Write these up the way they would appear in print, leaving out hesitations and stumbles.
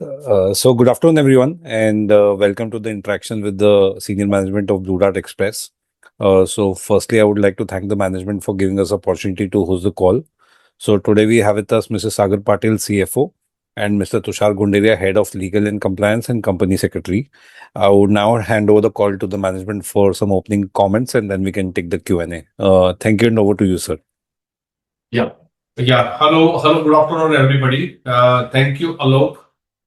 So good afternoon, everyone, and welcome to the interaction with the senior management of Blue Dart Express. So firstly, I would like to thank the management for giving us opportunity to host the call. So today we have with us Mr. Sagar Patil, CFO, and Mr. Tushar Gunderia, Head of Legal and Compliance and Company Secretary. I would now hand over the call to the management for some opening comments, and then we can take the Q&A. Thank you, and over to you, sir. Yeah. Hello. Good afternoon, everybody. Thank you, Alok,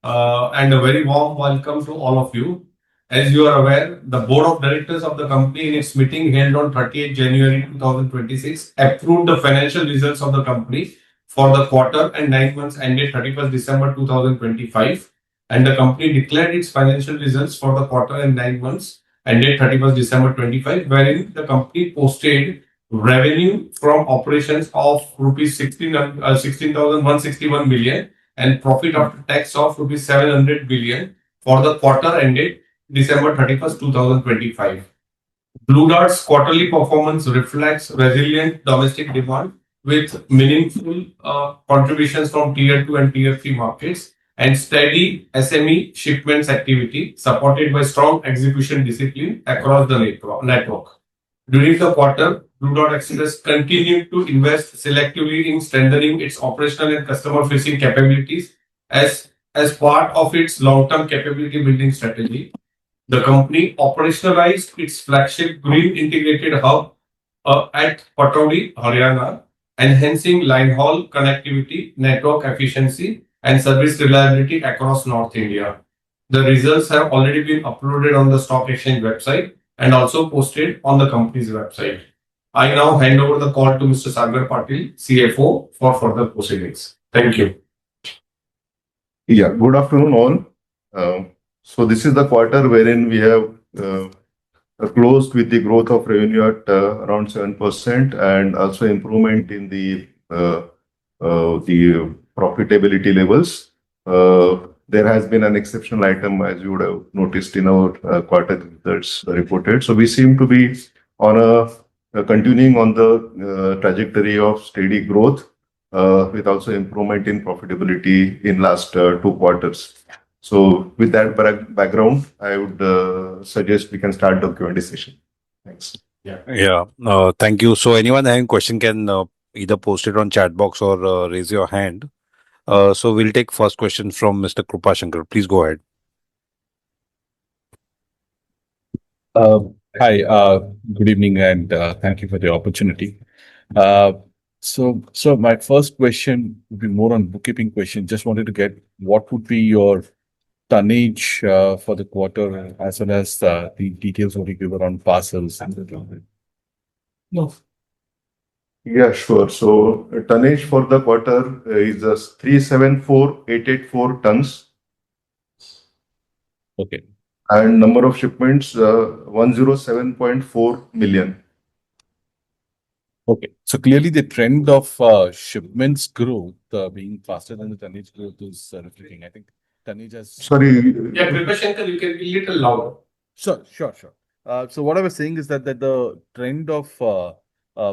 and a very warm welcome to all of you. As you are aware, the Board of Directors of the company in its meeting held on 30th January 2026 approved the financial results of the company for the quarter and 9 months ended 31st December 2025, and the company declared its financial results for the quarter and 9 months ended 31st December 25, wherein the company posted revenue from operations of rupees 16,161 million and profit after tax of rupees 700 billion for the quarter ended December 31st, 2025. Blue Dart's quarterly performance reflects resilient domestic demand with meaningful contributions from Tier 2 and Tier 3 markets and steady SME shipments activity supported by strong execution discipline across the network. During the quarter, Blue Dart Express continued to invest selectively in strengthening its operational and customer-facing capabilities as part of its long-term capability building strategy. The company operationalized its flagship Green Integrated Hub at Pataudi, Haryana, enhancing line haul connectivity, network efficiency, and service reliability across North India. The results have already been uploaded on the stock exchange website and also posted on the company's website. I now hand over the call to Mr. Sagar Patil, CFO, for further proceedings. Thank you. Yeah, good afternoon, all. So this is the quarter wherein we have closed with the growth of revenue at around 7% and also improvement in the profitability levels. There has been an exceptional item, as you would have noticed in our quarter results reported. So we seem to be on continuing on the trajectory of steady growth with also improvement in profitability in last 2 quarters. So with that background, I would suggest we can start the Q&A session. Thanks. Thank you. So anyone having question can either post it on chat box or raise your hand. So we'll take first question from Mr. Krupa Shankar. Please go ahead. Hi, good evening, and thank you for the opportunity. So my first question would be more on bookkeeping question. Just wanted to get what would be your tonnage for the quarter as well as the details what you give around parcels and the No. Yeah, sure. So tonnage for the quarter is 374,884 tons. Okay. And number of shipments 107.4 million. Okay. So clearly the trend of shipments growth being faster than the tonnage growth is reflecting. I think tonnage has. Sorry. Yeah, Krupa Shankar, you can be a little louder. Sure. So what I was saying is that the trend of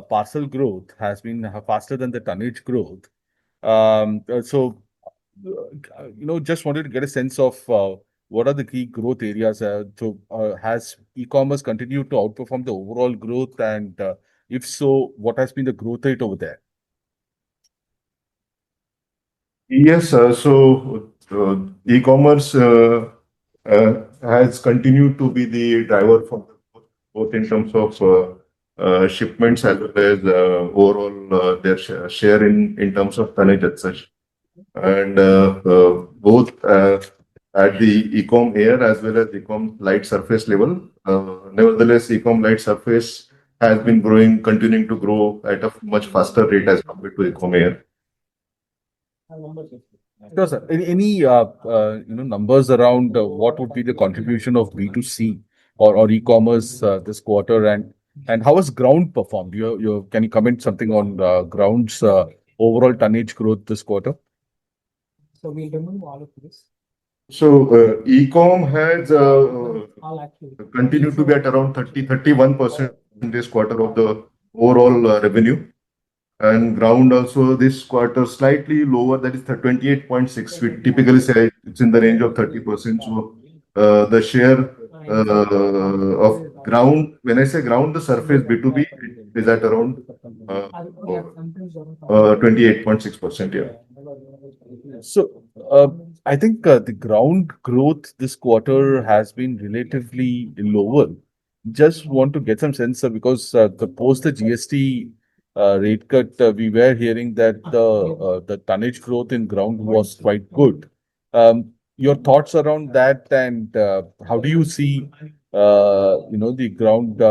parcel growth has been faster than the tonnage growth. Just wanted to get a sense of what are the key growth areas. Has e-commerce continued to outperform the overall growth, and if so, what has been the growth rate over there? Yes, so e-commerce has continued to be the driver for both in terms of shipments as well as overall their share in terms of tonnage as such. And both at the e-com air as well as e-com light surface level. Nevertheless, e-com light surface has been continuing to grow at a much faster rate as compared to e-com air. Sure, sir. Any numbers around what would be the contribution of B2C or e-commerce this quarter, and how has ground performed? Can you comment something on ground's overall tonnage growth this quarter? So we'll remove all of this. So e-com has continued to be at around 31% in this quarter of the overall revenue. And ground also this quarter slightly lower, that is the 28.6. We typically say it's in the range of 30%. So the share of ground, when I say ground, the surface B2B is at around 28.6%. Yeah. So, I think the ground growth this quarter has been relatively lower. Just want to get some sense, sir, because the post the GST rate cut, we were hearing that the tonnage growth in ground was quite good. Your thoughts around that, and how do you see the ground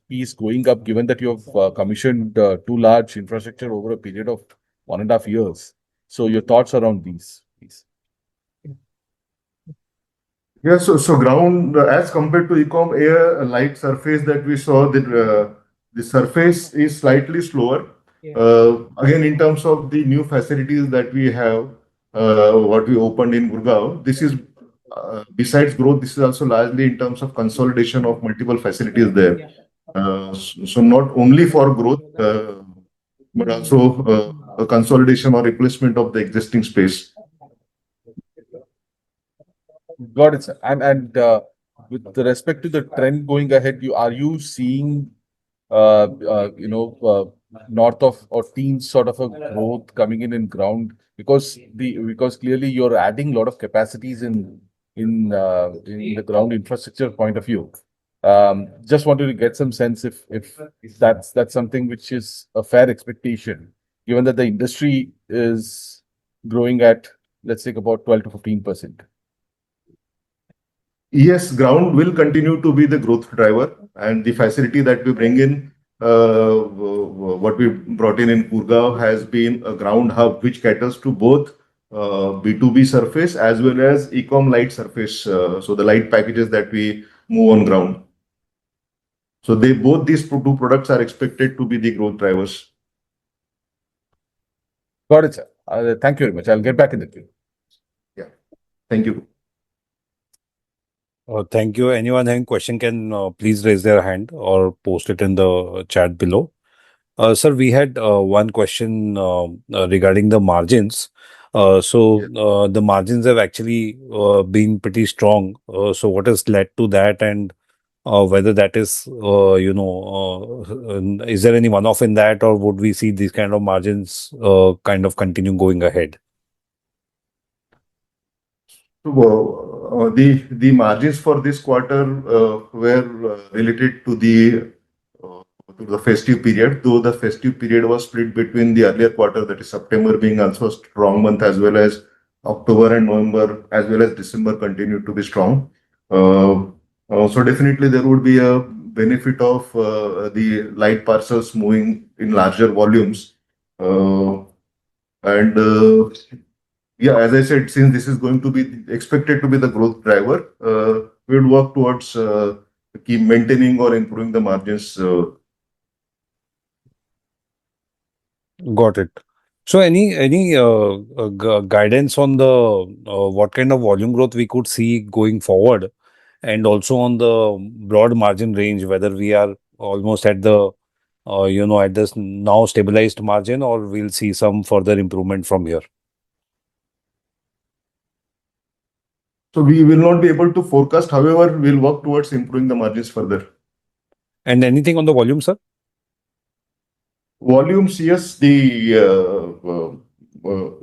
piece going up, given that you have commissioned two large infrastructure over a period of 1.5 years? So your thoughts around these, please. Yeah, so ground as compared to e-com, a light surface that we saw, that the surface is slightly slower. Again, in terms of the new facilities that we have, what we opened in Gurgaon, this is besides growth, this is also largely in terms of consolidation of multiple facilities there. So not only for growth, but also a consolidation or replacement of the existing space. Got it, sir. And with respect to the trend going ahead, are you seeing north of or teens sort of a growth coming in ground, because clearly you're adding a lot of capacities in the ground infrastructure point of view. Just wanted to get some sense if that's something which is a fair expectation, given that the industry is growing at, let's say, about 12 to 15%. Yes, ground will continue to be the growth driver, and the facility that we bring in, what we brought in Gurgaon has been a ground hub which caters to both B2B surface as well as e-com light surface. So the light packages that we move on ground. So both these two products are expected to be the growth drivers. Got it, sir. Thank you very much. I'll get back in the queue. Yeah. Thank you. Thank you. Anyone having question can please raise their hand or post it in the chat below. Sir, we had one question regarding the margins. The margins have actually been pretty strong. So what has led to that, and whether that is, is there any one-off in that, or would we see these kind of margins kind of continue going ahead? So the margins for this quarter were related to the festive period, though the festive period was split between the earlier quarter, that is September being also a strong month, as well as October and November, as well as December continued to be strong. So definitely there would be a benefit of the light parcels moving in larger volumes. Yeah, as I said, since this is going to be expected to be the growth driver, we will work towards keep maintaining or improving the margins. Got it. So any guidance on the what kind of volume growth we could see going forward, and also on the broad margin range, whether we are almost at the at this now stabilized margin, or we'll see some further improvement from here? So we will not be able to forecast. However, we'll work towards improving the margins further. And anything on the volume, sir? Volumes, yes, the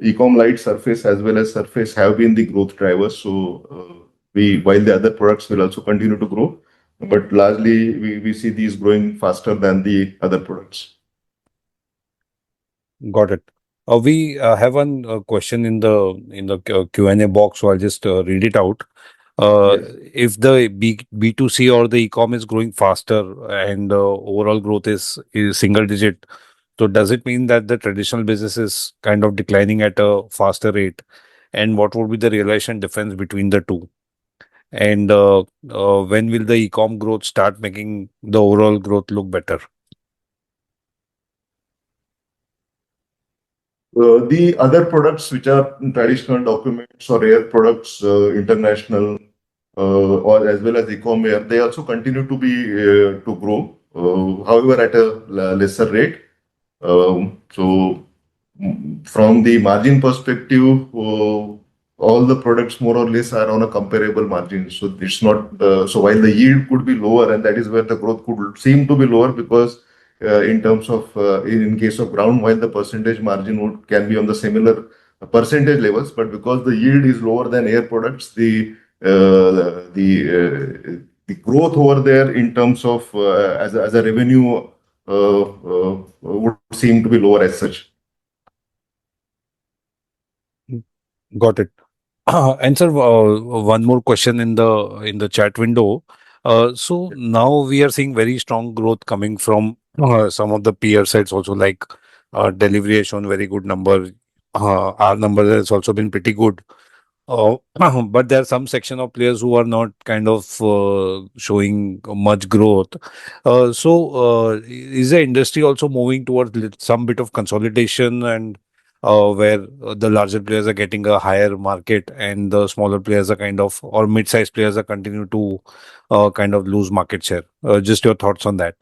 e-com light surface as well as surface have been the growth drivers. So while the other products will also continue to grow, but largely we see these growing faster than the other products. Got it. We have one question in the Q&A box, so I'll just read it out. Yes. If the B2C or the e-com is growing faster and overall growth is single digit, so does it mean that the traditional business is kind of declining at a faster rate? And what would be the realization difference between the two? And when will the e-com growth start making the overall growth look better? The other products, which are traditional documents or air products, international, or as well as e-com air, they also continue to be to grow, however, at a lesser rate. From the margin perspective, all the products more or less are on a comparable margin. So it's not so while the yield could be lower, and that is where the growth could seem to be lower because in terms of in case of ground, while the percentage margin can be on the similar percentage levels, but because the yield is lower than air products, the growth over there in terms of as a revenue would seem to be lower as such. Got it. And sir, one more question in the chat window. So now we are seeing very strong growth coming from some of the peer sites also, like delivery has shown very good number. Our number has also been pretty good. But there are some section of players who are not kind of showing much growth. Is the industry also moving towards some bit of consolidation, and where the larger players are getting a higher market and the smaller players are kind of, or mid-sized players are continue to kind of lose market share? Just your thoughts on that.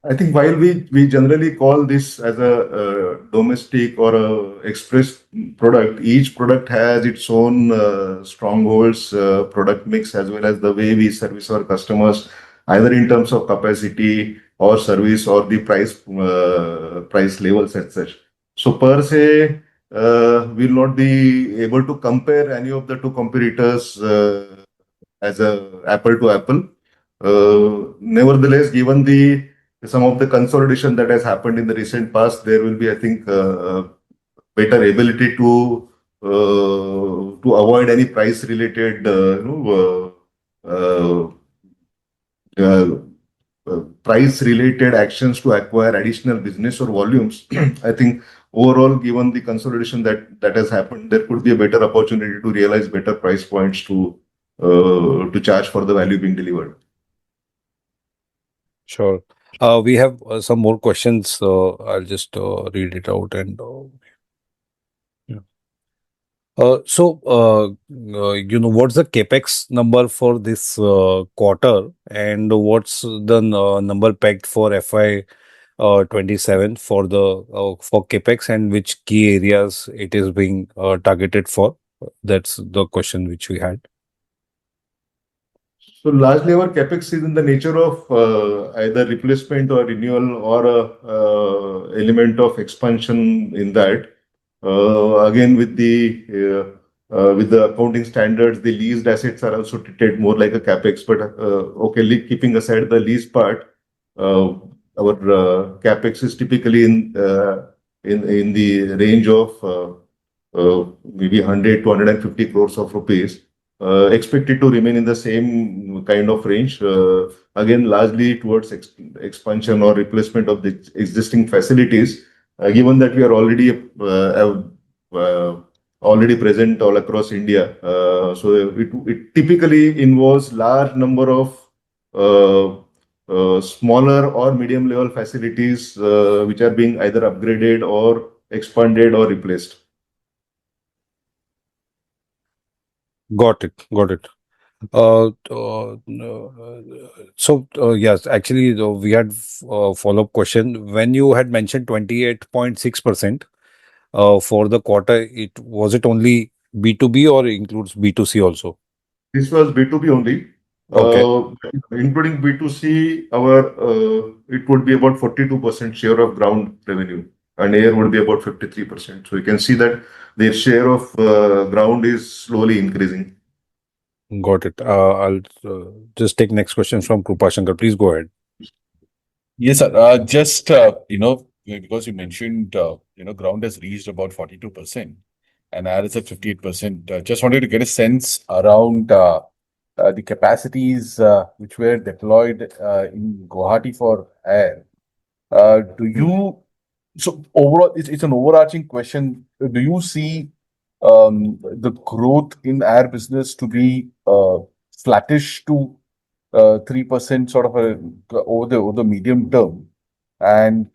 I think while we generally call this as a, domestic or a express product, each product has its own strongholds, product mix, as well as the way we service our customers, either in terms of capacity or service or the price levels as such. So per se, we'll not be able to compare any of the two competitors as a apple to apple. Nevertheless, given the some of the consolidation that has happened in the recent past, there will be, I think, better ability to avoid any price related, uh, price related actions to acquire additional business or volumes. I think overall, given the consolidation that has happened, there could be a better opportunity to realize better price points to charge for the value being delivered. Sure. We have some more questions. I'll just read it out and. Yeah. What's the capex number for this quarter, and what's the number pegged for FY27 for the for capex, and which key areas it is being targeted for? That's the question which we had. So largely our capex is in the nature of either replacement or renewal or a element of expansion in that. Again, with the accounting standards, the leased assets are also treated more like a capex. But keeping aside the lease part, our capex is typically in the range of maybe 100 to 150 crores of rupees. Expected to remain in the same kind of range. Again, largely towards expansion or replacement of the existing facilities. Given that we are already present all across India, so it typically involves large number of smaller or medium level facilities which are being either upgraded or expanded or replaced. Got it. Got it. Yes, actually, we had follow-up question. When you had mentioned 28.6% for the quarter, it was it only B2B or includes B2C also? This was B2B only. Okay, Including B2C, it would be about 42% share of ground revenue, and air would be about 53%. So you can see that their share of ground is slowly increasing. got it. I'll just take next question from Krupa Shankar. Please go ahead. Yes, sir. Because you mentioned, ground has reached about 42% and air is at 58%. Just wanted to get a sense around the capacities which were deployed in Guwahati for air. So overall, it's an overarching question. Do you see the growth in air business to be flattish to 3% sort of over the medium term? And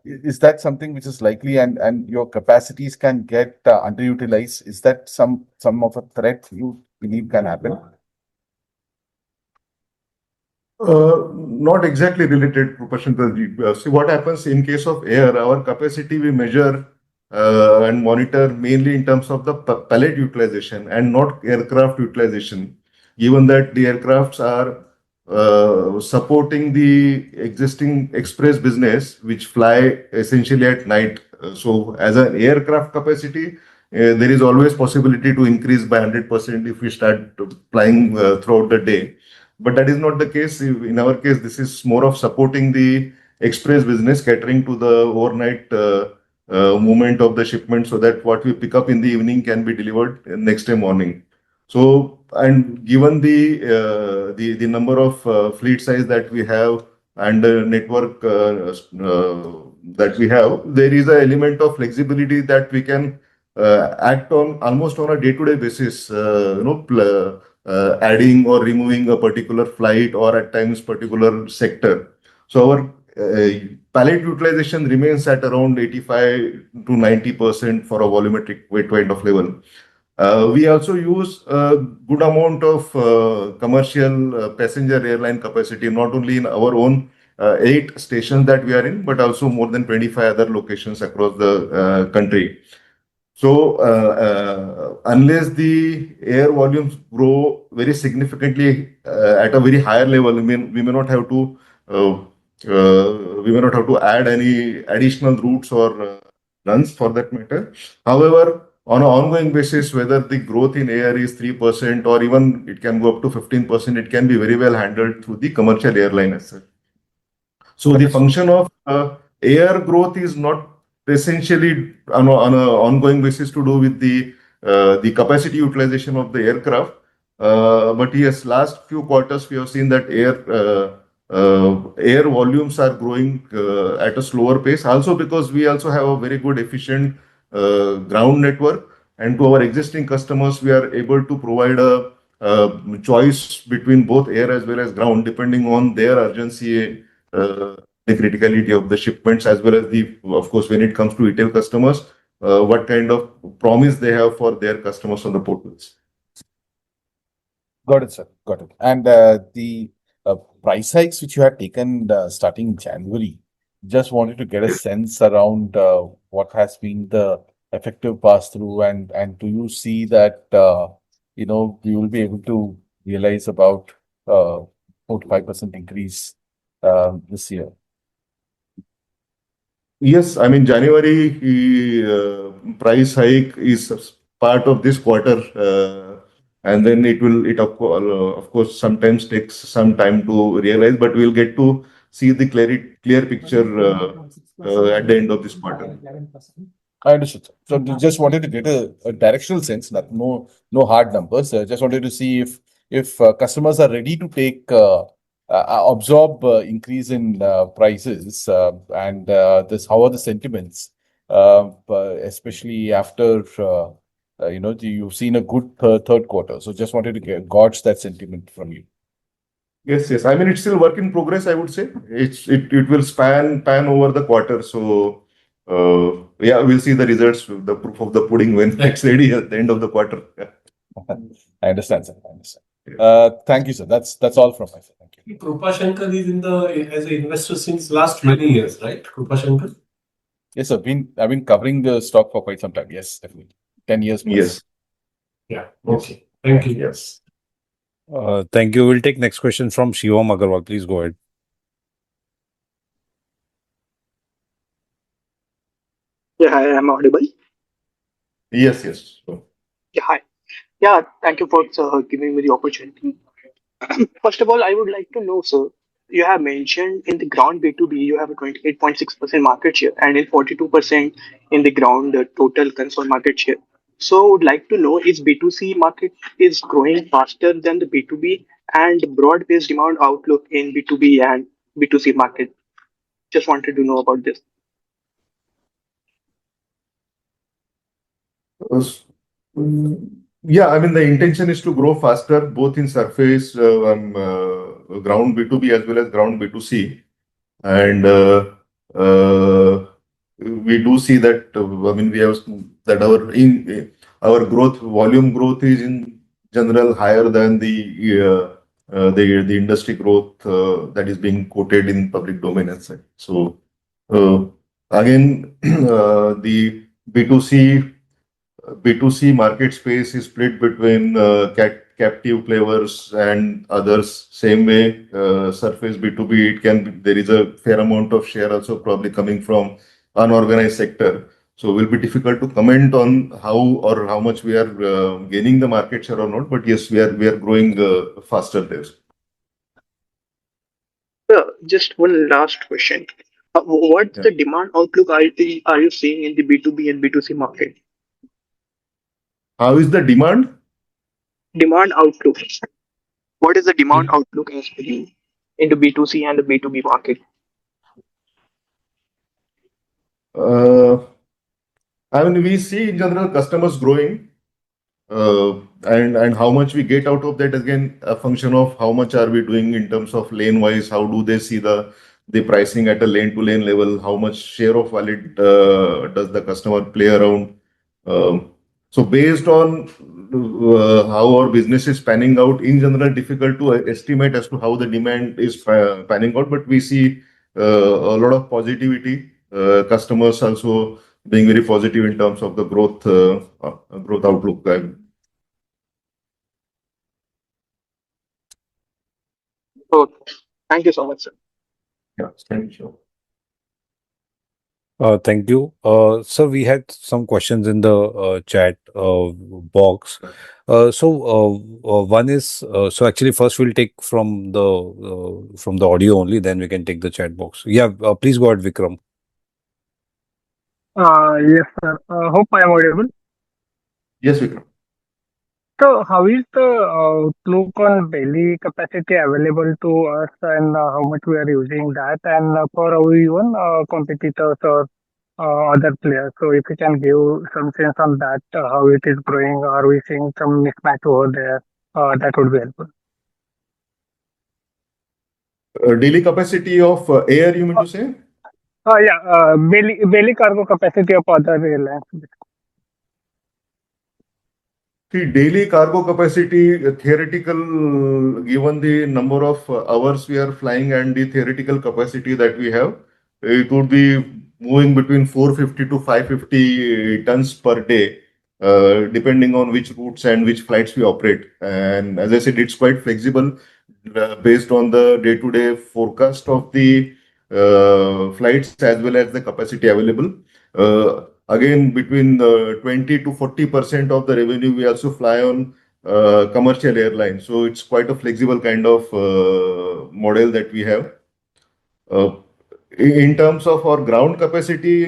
is that something which is likely, and your capacities can get underutilized? Is that some of a threat you believe can happen? Not exactly related, Prabhashankarji. See what happens in case of air, our capacity we measure and monitor mainly in terms of the pallet utilization and not aircraft utilization, given that the aircrafts are supporting the existing express business, which fly essentially at night. So as an aircraft capacity, there is always possibility to increase by 100% if we start flying throughout the day. But that is not the case. In our case, this is more of supporting the express business, catering to the overnight movement of the shipment so that what we pick up in the evening can be delivered next day morning. So, and given the number of fleet size that we have and the network that we have, there is an element of flexibility that we can act on almost on a day-to-day basis. Adding or removing a particular flight or at times particular sector. So our pallet utilization remains at around 85 to 90% for a volumetric weight kind of level. We also use a good amount of commercial passenger airline capacity, not only in our own 8 stations that we are in, but also more than 25 other locations across the country. So, unless the air volumes grow very significantly at a very higher level, we may not have to add any additional routes or runs for that matter. However, on an ongoing basis, whether the growth in air is 3% or even it can go up to 15%, it can be very well handled through the commercial airline as such. So the function of air growth is not essentially on a ongoing basis to do with the capacity utilization of the aircraft. But yes, last few quarters we have seen that air volumes are growing at a slower pace. Also because we also have a very good efficient ground network, and to our existing customers we are able to provide a choice between both air as well as ground, depending on their urgency, the criticality of the shipments, as well as of course, when it comes to retail customers, what kind of promise they have for their customers on the portals. Got it, sir. Got it. And the price hikes which you had taken starting January, just wanted to get a sense around what has been the effective pass through, and do you see that we will be able to realize about 4 to 5% increase this year? Yes, I mean January price hike is part of this quarter, and then it of course sometimes takes some time to realize, but we'll get to see the clear picture at the end of this quarter. I understood, sir. So just wanted to get a directional sense, no hard numbers. Just wanted to see if customers are ready to take absorb increase in prices, and how are the sentiments, especially after you've seen a good third quarter. So just wanted to gauge that sentiment from you. Yes. I mean, it's still work in progress, I would say. It will pan over the quarter. So, yeah, we'll see the results, the proof of the pudding when it's ready at the end of the quarter. I understand, sir. I understand. Thank you, sir. That's all from my side. Thank you. Krupashankar is as an investor since last many years, right? Krupashankar? Yes, sir. I've been covering the stock for quite some time. Yes, definitely. 10 years plus. Yes. Yeah. Okay. Thank you. Yes. Thank you. We'll take next question from Shivam Agarwal. Please go ahead. Yeah, hi, I'm audible. Yes. Yeah, hi. Yeah, thank you for giving me the opportunity. First of all, I would like to know, sir, you have mentioned in the ground B2B, you have a 28.6% market share and in 42% in the ground total console market share. So, I would like to know, is B2C market is growing faster than the B2B and broad-based demand outlook in B2B and B2C market? Just wanted to know about this. Yeah, I mean, the intention is to grow faster, both in surface ground B2B as well as ground B2C. And we do see that, I mean, we have that our volume growth is in general higher than the the industry growth that is being quoted in public domain as such. So again, the B2C market space is split between captive players and others. Same way, surface B2B, there is a fair amount of share also probably coming from unorganized sector. So it will be difficult to comment on how or how much we are gaining the market share or not. But yes, we are growing faster there. Just one last question. What's Yeah. the demand outlook are you seeing in the B2B and B2C market? How is the demand? Demand outlook. What is the demand outlook as per you into B2C and the B2B market? Uh, I mean, we see in general customers growing. And how much we get out of that is again a function of how much are we doing in terms of lane wise, how do they see the pricing at a lane to lane level, how much share of wallet does the customer play around. So based on how our business is panning out, in general, difficult to estimate as to how the demand is panning out, but we see a lot of positivity. Customers also being very positive in terms of the growth outlook. Okay. Thank you so much, sir. Yeah, thank you. Thank you. Sir, we had some questions in the chat box. One is so actually first we'll take from the audio only, then we can take the chat box. Yeah, please go ahead, Vikram. Yes, sir. Hope I am audible. Yes, Vikram. So, how is the outlook on belly capacity available to us, and how much we are using that, and for our even competitors or other players? So, if you can give some sense on that, how it is growing, are we seeing some mismatch over there? That would be helpful. Daily capacity of air, you mean to say? Yeah, belly cargo capacity of other airlines. See, daily cargo capacity, theoretical, given the number of hours we are flying and the theoretical capacity that we have, it would be moving between 450 to 550 tons per day, depending on which routes and which flights we operate. And as I said, it's quite flexible based on the day-to-day forecast of the flights as well as the capacity available. Again, between 20 to 40% of the revenue we also fly on commercial airlines. So it's quite a flexible kind of model that we have. Uh, in terms of our ground capacity,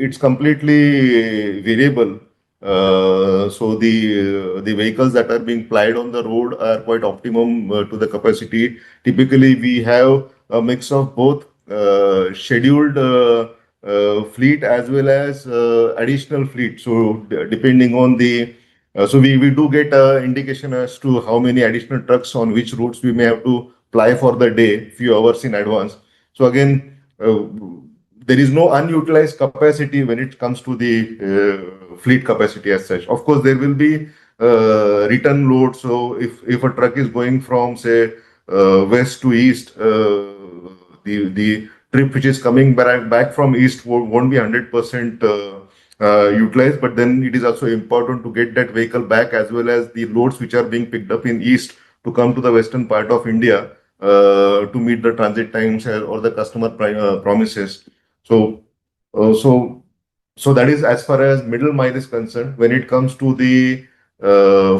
it's completely variable. So the vehicles that are being plied on the road are quite optimum to the capacity. Typically, we have a mix of both scheduled fleet as well as additional fleet. So depending on so we do get an indication as to how many additional trucks on which routes we may have to ply for the day, few hours in advance. So again, there is no unutilized capacity when it comes to the fleet capacity as such. Of course, there will be return load. So if a truck is going from say west to east, the trip which is coming back from east won't be 100% utilized. But then it is also important to get that vehicle back as well as the loads which are being picked up in east to come to the western part of India to meet the transit times or the customer promises. So, uh, so, so that is as far as middle mile is concerned. When it comes to the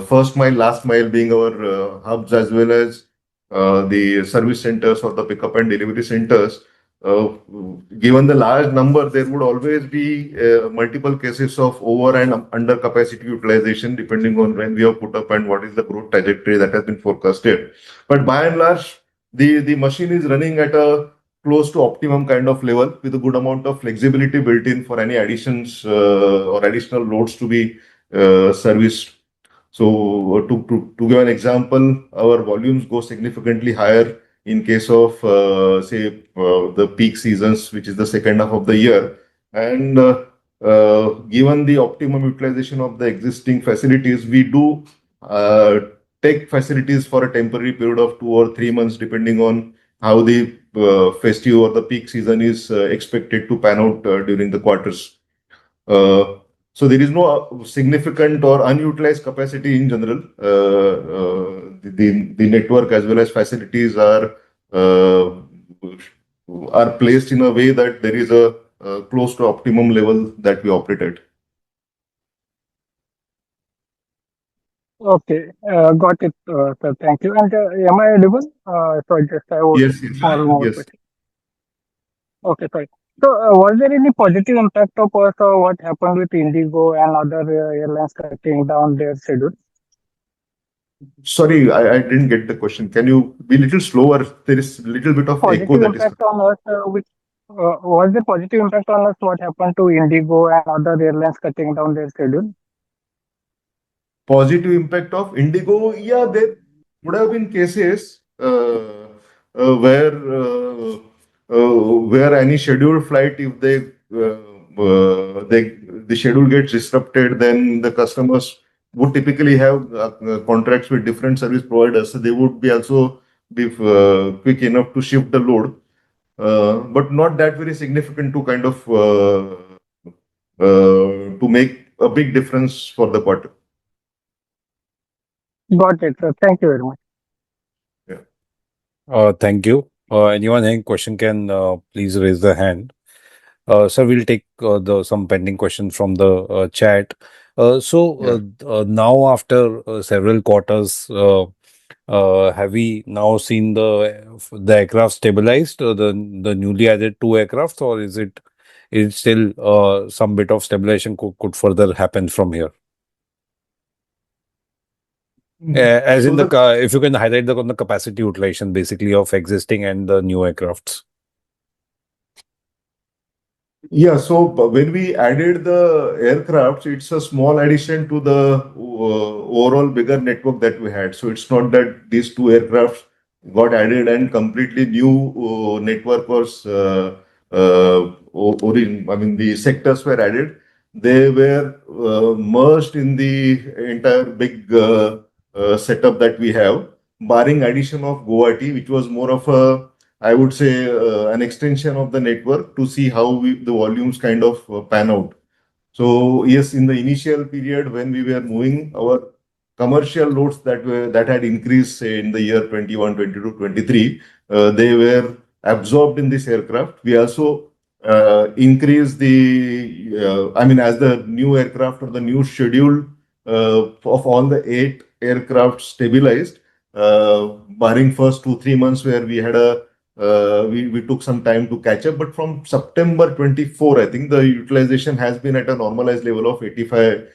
first mile, last mile being our hubs as well as the service centers or the pickup and delivery centers, uh, given the large number, there would always be multiple cases of over and under capacity utilization depending on when we have put up and what is the growth trajectory that has been forecasted. But by and large, the machine is running at a close to optimum kind of level with a good amount of flexibility built in for any additions or additional loads to be serviced. So to give an example, our volumes go significantly higher in case of say the peak seasons, which is the second half of the year. And given the optimum utilization of the existing facilities, we do take facilities for a temporary period of 2 or 3 months, depending on how the festive or the peak season is expected to pan out during the quarters. So there is no significant or unutilized capacity in general. The network as well as facilities uh, are placed in a way that there is a close to optimum level that we operate at. Okay, got it, sir. Thank you. And am I audible? So just I would Yes, yes, small more yes. question. Okay, sorry. So was there any positive impact of what happened with Indigo and other airlines cutting down their schedule? Sorry, I didn't get the question. Can you be a little slower? There is a little bit of echo Positive that is. impact on us, was there positive impact on us? What happened to Indigo and other airlines cutting down their schedule? Positive impact of Indigo, yeah, there would have been cases uh, where uh, where any scheduled flight, if the schedule gets disrupted, then the customers would typically have contracts with different service providers, so they would be also be quick enough to shift the load, but not that very significant to kind of to make a big difference for the quarter. Got it, sir. Thank you very much. Thank you. Anyone having question can please raise the hand. Sir, we'll take some pending questions from the chat. Now after several quarters, have we now seen the aircraft stabilized, the newly added 2 aircraft, or is still some bit of stabilization could further happen from here? As in if you can highlight on the capacity utilization basically of existing and the new aircrafts. Yeah, so when we added the aircraft, it's a small addition to the overall bigger network that we had. So it's not that these 2 aircraft got added and completely new network was I mean, the sectors were added. They were merged in the entire big setup that we have, barring addition of Guwahati, which was more of a, I would say, an extension of the network to see how the volumes kind of pan out. So yes, in the initial period when we were moving our commercial loads that had increased, say, in the year 21, 22, 23, they were absorbed in this aircraft. We also increased I mean, as the new aircraft or the new schedule of all the 8 aircraft stabilized, barring first 2, 3 months where we had we took some time to catch up, but from September 24, I think the utilization has been at a normalized level of 85%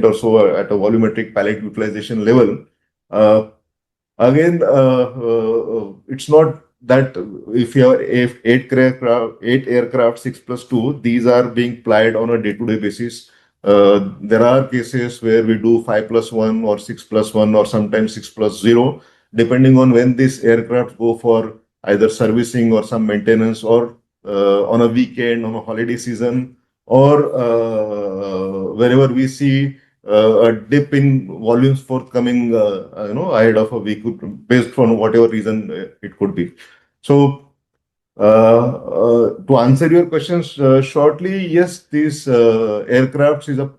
or so at a volumetric pallet utilization level. Again, it's not that if you have 8 aircraft, 6+2, these are being plied on a day-to-day basis. There are cases where we do 5+1 or 6+1 or sometimes 6+0, depending on when these aircraft go for either servicing or some maintenance, or on a weekend, on a holiday season, or wherever we see a dip in volumes forthcoming, ahead of a week, based on whatever reason it could be. So, to answer your questions shortly, yes, these aircrafts is a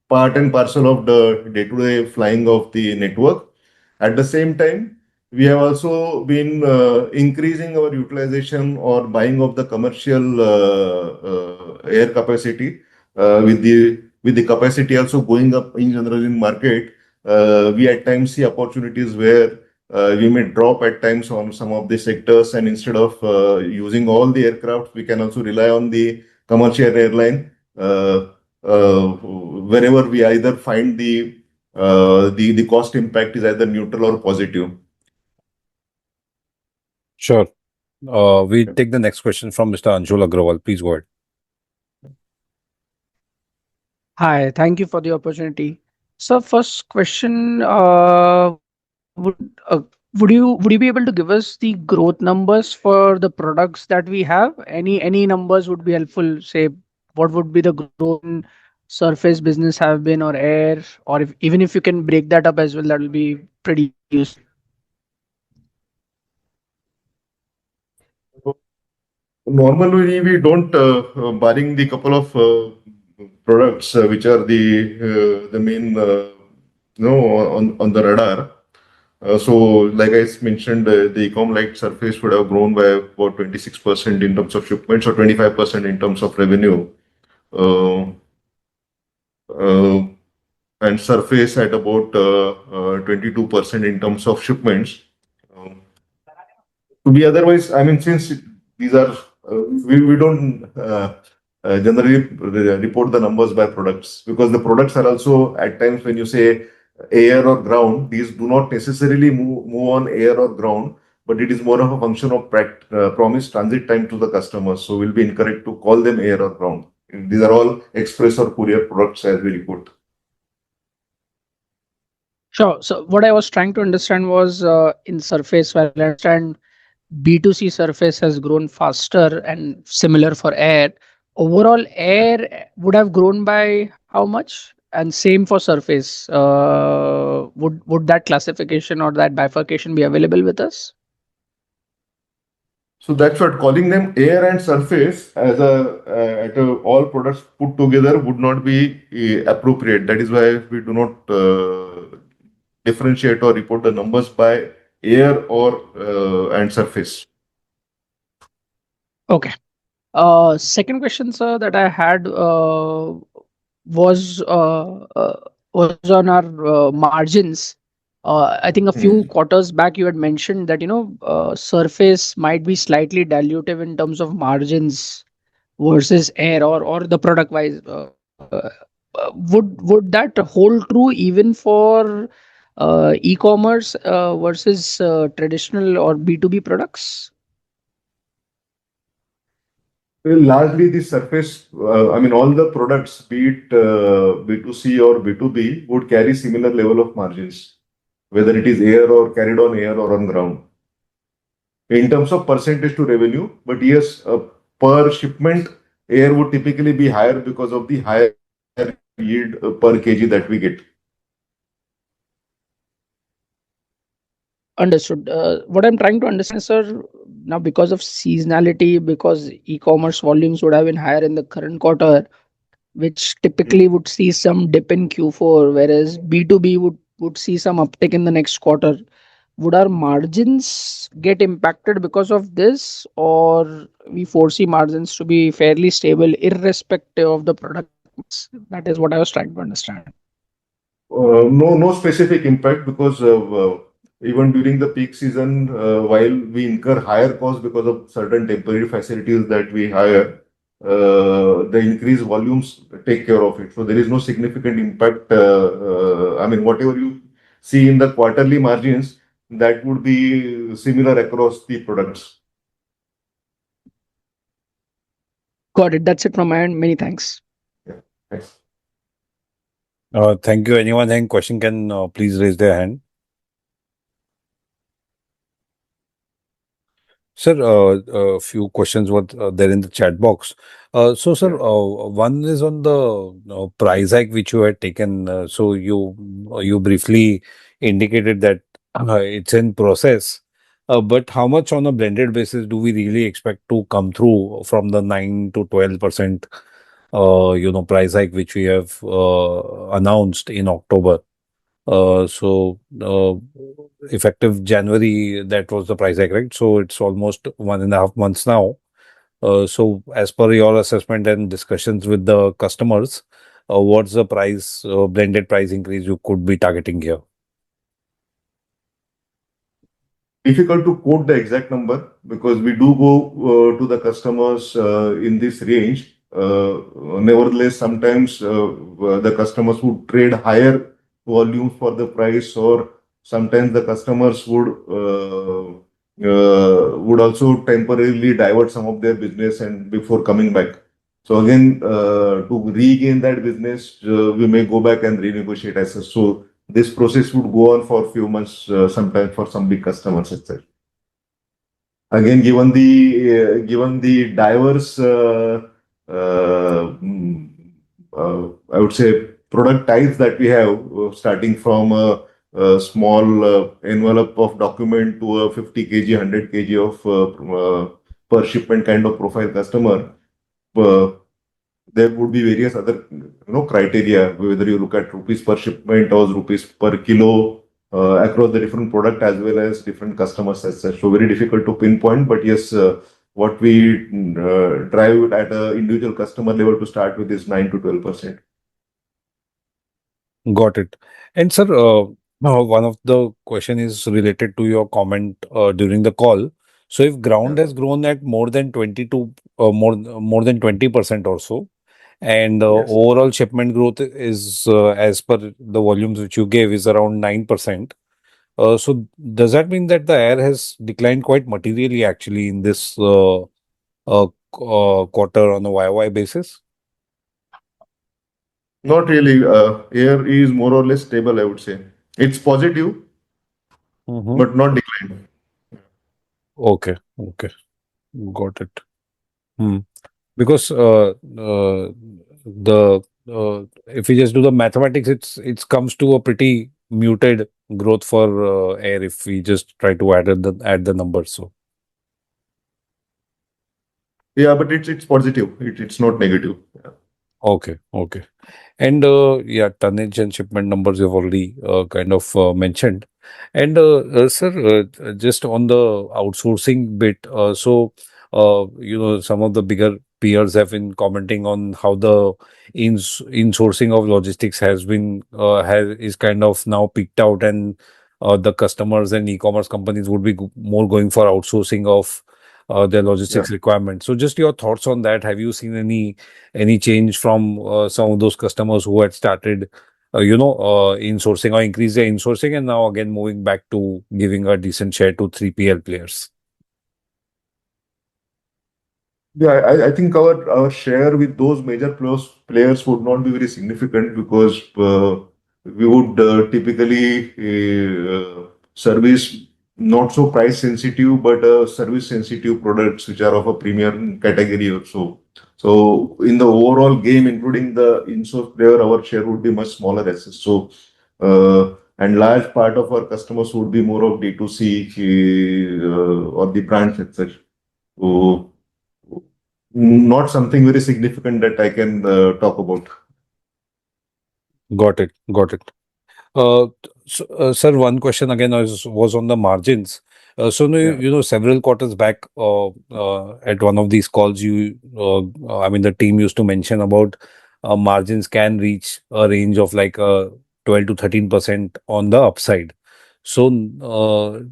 part and parcel of the day-to-day flying of the network. At the same time, we have also been increasing our utilization or buying of the commercial air capacity, with the capacity also going up in general in market. We at times see opportunities where we may drop at times on some of the sectors, and instead of using all the aircraft, we can also rely on the commercial airline, wherever we either find the cost impact is either neutral or positive. Sure. We take the next question from Mr. Anshul Agrawal. Please go ahead. Hi, thank you for the opportunity. So, first question, would you be able to give us the growth numbers for the products that we have? Any numbers would be helpful. Say, what would be the growth in surface business have been or air, or if, even if you can break that up as well, that will be pretty useful. Normally, we don't, barring the couple of products which are the main, on the radar. So, like I mentioned, the e-com light surface would have grown by about 26% in terms of shipments or 25% in terms of revenue. Uh, uh, and surface at about 22% in terms of shipments. Um, to be otherwise, I mean, since these are, we don't generally report the numbers by products because the products are also at times when you say air or ground, these do not necessarily move on air or ground, but it is more of a function of promised transit time to the customer. So we'll be incorrect to call them air or ground. These are all express or courier products as we report. Sure. So what I was trying to understand was in surface, while I understand B2C surface has grown faster and similar for air. Overall, air would have grown by how much? And same for surface. Would that classification or that bifurcation be available with us? So that's what calling them air and surface as all products put together would not be appropriate. That is why we do not differentiate or report the numbers by air or and surface. Okay. Second question, sir, that I had was was on our margins. I think a few quarters back you had mentioned that surface might be slightly dilutive in terms of margins versus air or the product wise. Would that hold true even for e-commerce versus traditional or B2B products? Well, largely the surface, I mean, all the products, be it B2C or B2B, would carry similar level of margins, whether it is air or carried on air or on ground. In terms of percentage to revenue, but yes, per shipment, air would typically be higher because of the higher yield per kg that we get. Understood. What I'm trying to understand, sir, now because of seasonality, because e-commerce volumes would have been higher in the current quarter, which typically would see some dip in Q4, whereas B2B would see some uptick in the next quarter. Would our margins get impacted because of this, or we foresee margins to be fairly stable irrespective of the product mix? That is what I was trying to understand. No specific impact because even during the peak season, while we incur higher costs because of certain temporary facilities that we hire, the increased volumes take care of it. So there is no significant impact. I mean, whatever you see in the quarterly margins, that would be similar across the products. Got it. That's it from my end. Many thanks. Yeah. Thanks. Thank you. Anyone having question can please raise their hand. Sir, a few questions were there in the chat box. So, sir, one is on the price hike which you had taken. So you briefly indicated that it's in process. But how much on a blended basis do we really expect to come through from the 9 to 12% price hike which we have announced in October? Effective January, that was the price hike, right? So it's almost 1.5 months now. So as per your assessment and discussions with the customers, what's the price, blended price increase you could be targeting here? Difficult to quote the exact number because we do go to the customers in this range. Nevertheless, sometimes the customers would trade higher volume for the price, or sometimes the customers would also temporarily divert some of their business and before coming back. So again, to regain that business, we may go back and renegotiate as such. So this process would go on for a few months, sometimes for some big customers, etc. Again, given the diverse I would say, product types that we have, starting from a small envelope of document to a 50 kg, 100 kg of per shipment kind of profile customer. Uh, there would be various other criteria, whether you look at rupees per shipment or rupees per kilo, across the different product as well as different customers as such. So very difficult to pinpoint, but yes, what we drive at a individual customer level to start with is 9 to 12%. Got it. And sir, one of the question is related to your comment during the call. So if ground Yeah. has grown at more than 22, more than 20% or so, and Yes. overall shipment growth is as per the volumes which you gave is around 9%. So does that mean that the air has declined quite materially actually in this quarter on a YY basis? Not really. Air is more or less stable, I would say. It's positive, Mm-hmm. but not decline. Okay, okay, got it. Hmm. Because the if we just do the mathematics, it comes to a pretty muted growth for air if we just try to add the numbers. So Yeah, but it's positive. It's not negative. Yeah. okay, okay. And yeah, tonnage and shipment numbers you've already kind of mentioned. And sir, just on the outsourcing bit, some of the bigger peers have been commenting on how the insourcing of logistics is kind of now peaked out, and the customers and e-commerce companies would be more going for outsourcing of their Yeah. logistics requirements. So, just your thoughts on that. Have you seen any change from some of those customers who had started insourcing or increase their insourcing and now again moving back to giving a decent share to 3PL players? Yeah, I think our share with those major players would not be very significant because we would typically service not so price sensitive, but service sensitive products which are of a premium category also. So in the overall game, including the in-source player, our share would be much smaller as such. So and large part of our customers would be more of D2C or the brands as such. So not something very significant that I can talk about. Got it. Got it. Sir, one question again was on the margins. Yeah. Several quarters back, at one of these calls, I mean, the team used to mention about margins can reach a range of like 12 to 13% on the upside. So,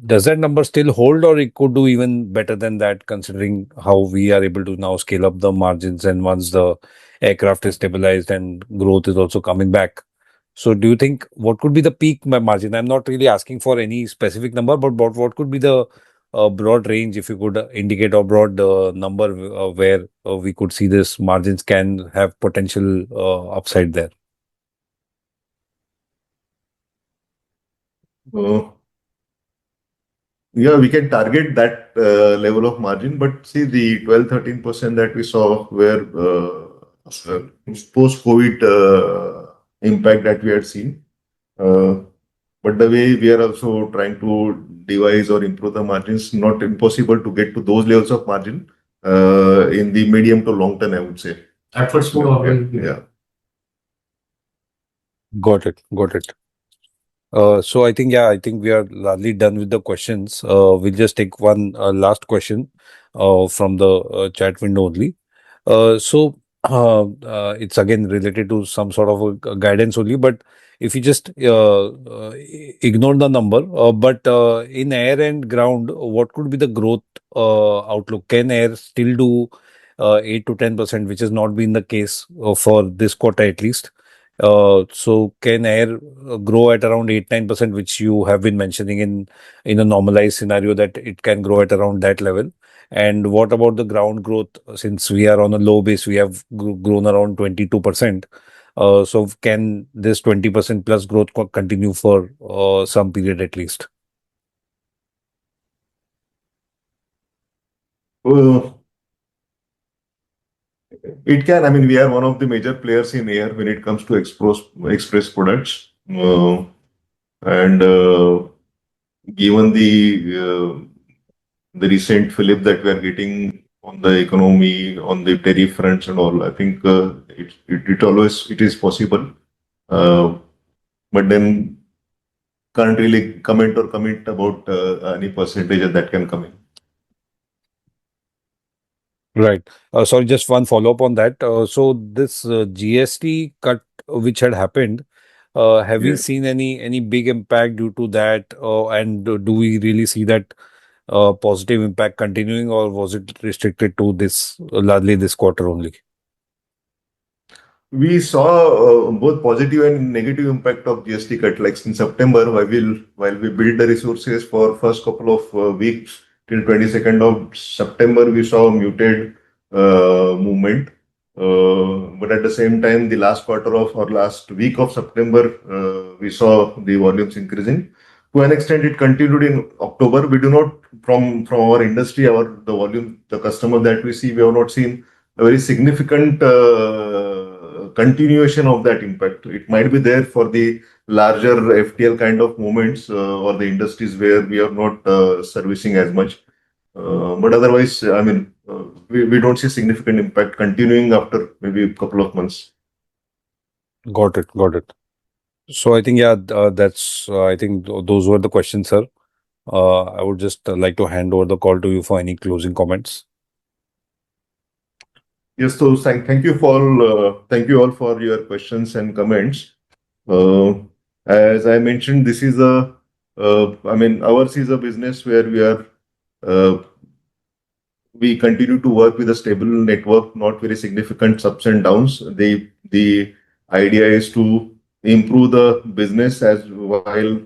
does that number still hold, or it could do even better than that, considering how we are able to now scale up the margins and once the aircraft is stabilized and growth is also coming back? So do you think what could be the peak margin? I'm not really asking for any specific number, but what could be the broad range, if you could indicate a broad number where we could see this margins can have potential upside there? Uh, yeah, we can target that level of margin, but see the 12-13% that we saw where post-COVID impact that we had seen. But the way we are also trying to devise or improve the margins, not impossible to get to those levels of margin in the medium to long term, I would say. Efforts would Yeah. always be. Yeah. Got it. Got it. So I think we are largely done with the questions. We'll just take one last question from the chat window only. It's again related to some sort of a guidance only, but if you just ignore the number, but in air and ground, what could be the growth outlook? Can air still do 8 to 10%, which has not been the case for this quarter at least? So can air grow at around 8-9%, which you have been mentioning in a normalized scenario that it can grow at around that level? And what about the ground growth? Since we are on a low base, we have grown around 22%. So can this 20% plus growth continue for some period at least? Uh, It can. I mean, we are one of the major players in air when it comes to express products. And given the recent flip that we are getting on the economy, on the tariff fronts and all, I think it is possible. But then can't really comment or commit about any percentage that can come in. Right. Sorry, just one follow-up on that. So this GST cut which had happened, have we Yes. seen any big impact due to that? And do we really see that positive impact continuing, or was it restricted to this largely this quarter only? We saw both positive and negative impact of GST cut. Like in September, while we build the resources for first couple of weeks till 22nd of September, we saw a muted movement. But at the same time, the last quarter of or last week of September, we saw the volumes increasing. To an extent, it continued in October. We do not, from our industry, the volume, the customer that we see, we have not seen a very significant continuation of that impact. It might be there for the larger FTL kind of movements or the industries where we are not servicing as much. But otherwise, I mean, we don't see significant impact continuing after maybe a couple of months. Got it. Got it. So I think, yeah, that's, I think those were the questions, sir. I would just like to hand over the call to you for any closing comments. Yes, so thank you all for your questions and comments. As I mentioned, this is ours is a business where we continue to work with a stable network, not very significant ups and downs. The idea is to improve the business as while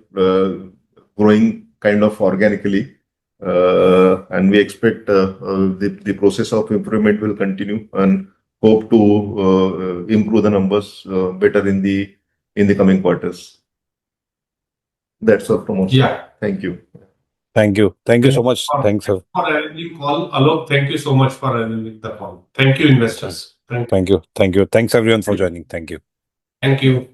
growing kind of organically. And we expect the process of improvement will continue and hope to improve the numbers better in the coming quarters. That's all from us. Yeah. Thank you. Thank you. Thank you so much. Thanks, sir. For arranging call. Alok, thank you so much for arranging the call. Thank you, investors. Thank you. Thank you. Thanks everyone for joining. Thank you. Thank you.